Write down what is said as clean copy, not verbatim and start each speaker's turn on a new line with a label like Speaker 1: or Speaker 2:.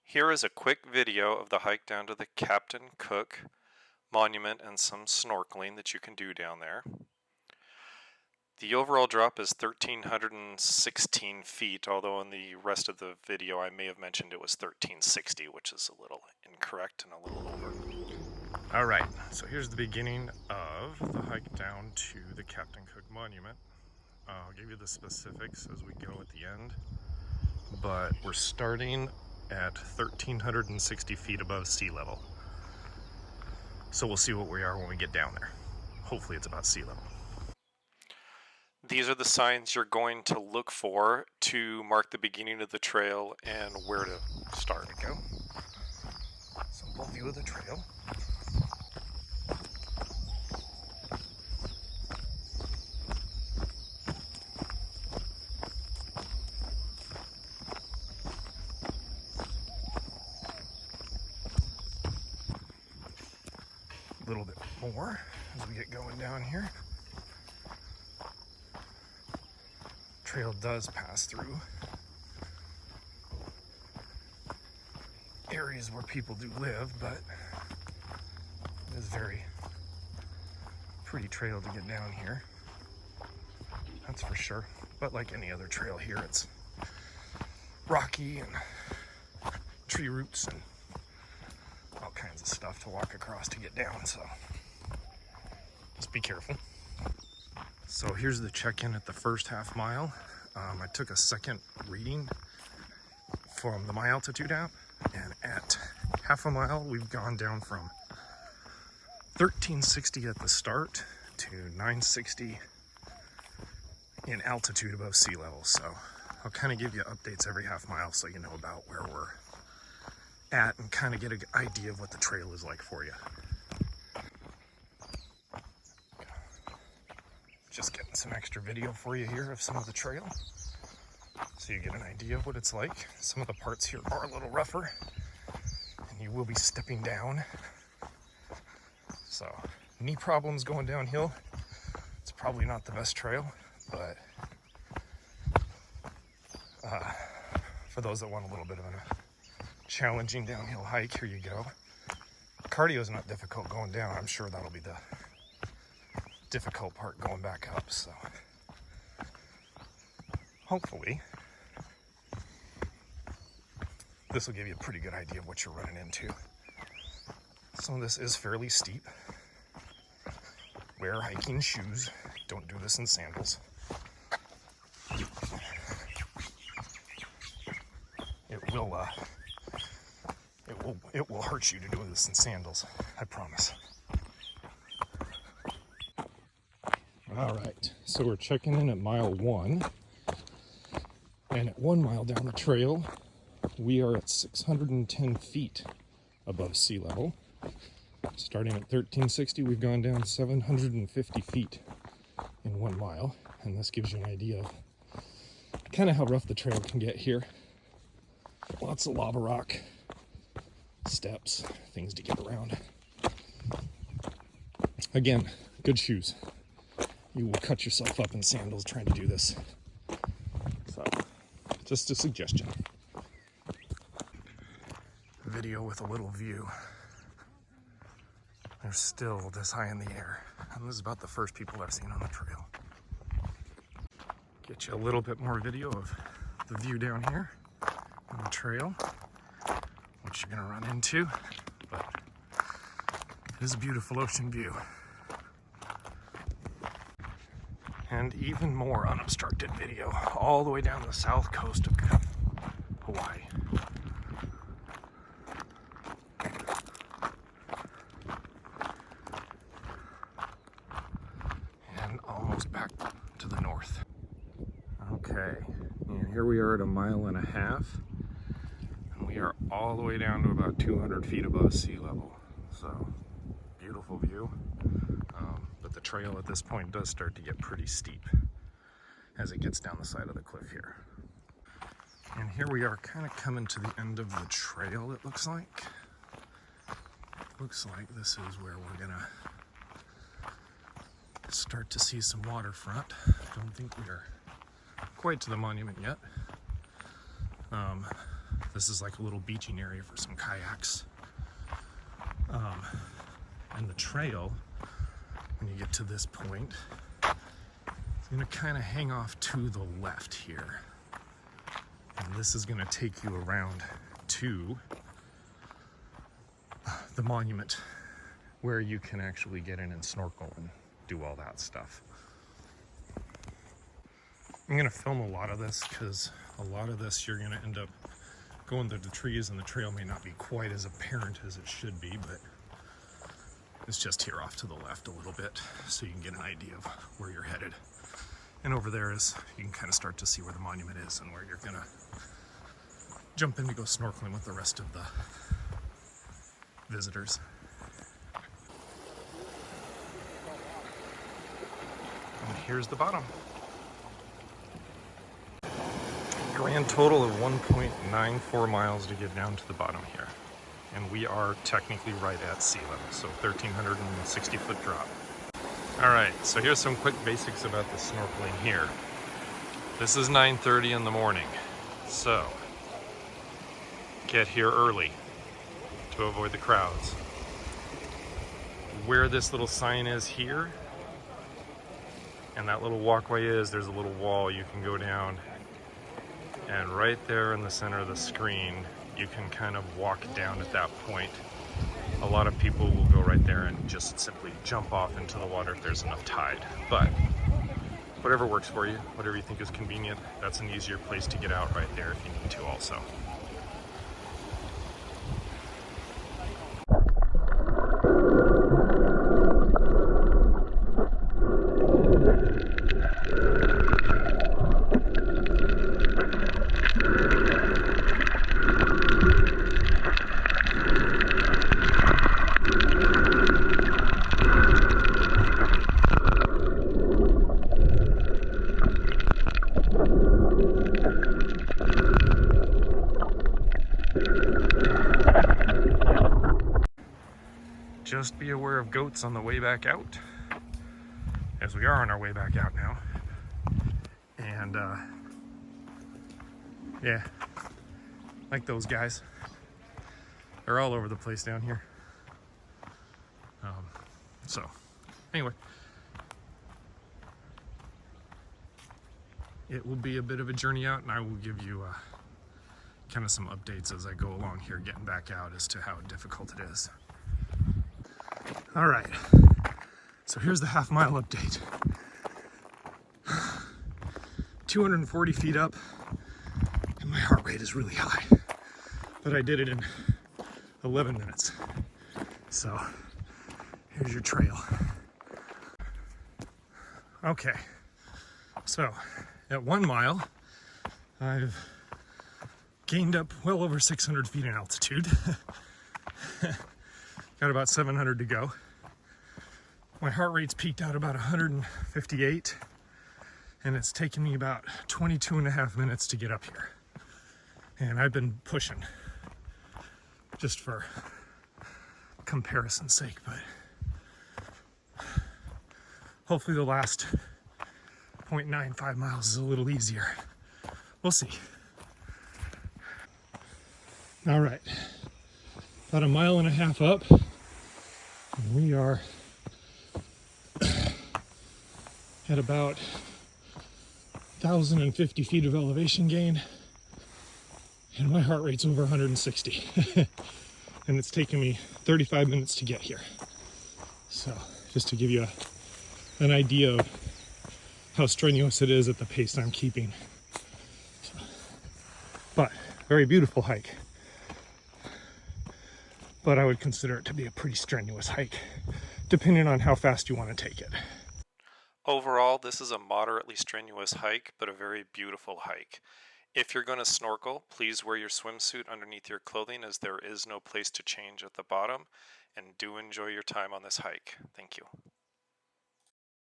Speaker 1: Here is a quick video of the hike down to the Captain Cook Monument and some snorkeling that you can do down there. The overall drop is 1,316 feet, although in the rest of the video I may have mentioned it was 1,360, which is a little incorrect and a little over. Alright, so here's the beginning of the hike down to the Captain Cook Monument. I'll give you the specifics as we go at the end, but we're starting at 1,360 feet above sea level. So we'll see what we are when we get down there. Hopefully it's about sea level. These are the signs you're going to look for to mark the beginning of the trail and where to start. There we go. Simple view of the trail. A little bit more as we get going down here. Trail does pass through areas where people do live, but it is very pretty trail to get down here, that's for sure. But like any other trail here, it's rocky and tree roots and all kinds of stuff to walk across to get down, so just be careful. So here's the check-in at the first half mile. I took a second reading from the My Altitude app, and at half a mile we've gone down from 1,360 at the start to 960 in altitude above sea level. So I'll kind of give you updates every half mile so you know about where we're at and kind of get an idea of what the trail is like for you. Just getting some extra video for you here of some of the trail so you get an idea of what it's like. Some of the parts here are a little rougher and you will be stepping down. So knee problems going downhill, it's probably not the best trail, but for those that want a little bit of a challenging downhill hike, here you go. Cardio is not difficult going down. I'm sure that'll be the difficult part going back up, so hopefully this will give you a pretty good idea of what you're running into. Some of this is fairly steep. Wear hiking shoes. Don't do this in sandals. It will hurt you to do this in sandals, I promise. All right, so we're checking in at mile 1, and at 1 mile down the trail, we are at 610 feet above sea level. Starting at 1,360, we've gone down 750 feet in 1 mile, and this gives you an idea of kind of how rough the trail can get here. Lots of lava rock, steps, things to get around. Again, good shoes. You will cut yourself up in sandals trying to do this. So, just a suggestion. Video with a little view. They're still this high in the air. And this is about the first people I've seen on the trail. Get you a little bit more video of the view down here on the trail, which you're gonna run into, but it is a beautiful ocean view. And even more unobstructed video all the way down the south coast of Hawaii. And almost back to the north. Okay, and here we are at 1.5 miles, and we are all the way down to about 200 feet above sea level. So, beautiful view. But the trail at this point does start to get pretty steep as it gets down the side of the cliff here. And here we are kind of coming to the end of the trail, it looks like. Looks like this is where we're gonna start to see some waterfront. Don't think we are quite to the monument yet. The
Speaker 2: This is like a little beaching area for some kayaks. And the trail, when you get to this point, it's going to kind of hang off to the left here. And this is going to take you around to the monument where you can actually get in and snorkel and do all that stuff. I'm going to film a lot of this because a lot of this you're going to end up going through the trees and the trail may not be quite as apparent as it should be, but it's just here off to the left a little bit so you can get an idea of where you're headed. And over there is, you can kind of start to see where the monument is and where you're going to jump in to go snorkeling with the rest of the visitors. And here's the bottom. Grand total of 1.94 miles to get down to the bottom here. And we are technically right at sea level, so 1,360 foot drop. All right, so here's some quick basics about the snorkeling here. This is 9:30 in the morning, so get here early to avoid the crowds. Where this little sign is here, and that little walkway is, there's a little wall you can go down, and right there in the center of the screen, you can kind of walk down at that point. A lot of people will go right there and just simply jump off into the water if there's enough tide. But whatever works for you, whatever you think is convenient, that's an easier place to get out right there if you need to also. Just be aware of goats on the way back out, as we are on our way back out now. And yeah, like those guys. They're all over the place down here. So anyway, it will be a bit of a journey out, and I will give you kind of some updates as I go along here getting back out as to how difficult it is. All right, so here's the half-mile update. 240 feet up, and my heart rate is really high, but I did it in 11 minutes. So here's your trail. Okay, so at 1 mile, I've gained up well over 600 feet in altitude. Got about 700 to go. My heart rate's peaked out about 158, and it's taken me about 22 and a half minutes to get up here. And I've been pushing, just for comparison's sake, but hopefully the last 0.95 miles is a little easier. We'll see. All right, about 1.5 miles up, and we are at about 1,050 feet of elevation gain, and my heart rate's over 160. And it's taken me 35 minutes to get here. So just to give you an idea of how strenuous it is at the pace I'm keeping. So, but very beautiful hike. But I would consider it to be a pretty strenuous hike, depending on how fast you want to take it.
Speaker 1: Overall, this is a moderately strenuous hike, but a very beautiful hike. If you're going to snorkel, please wear your swimsuit underneath your clothing, as there is no place to change at the bottom, and do enjoy your time on this hike. Thank you.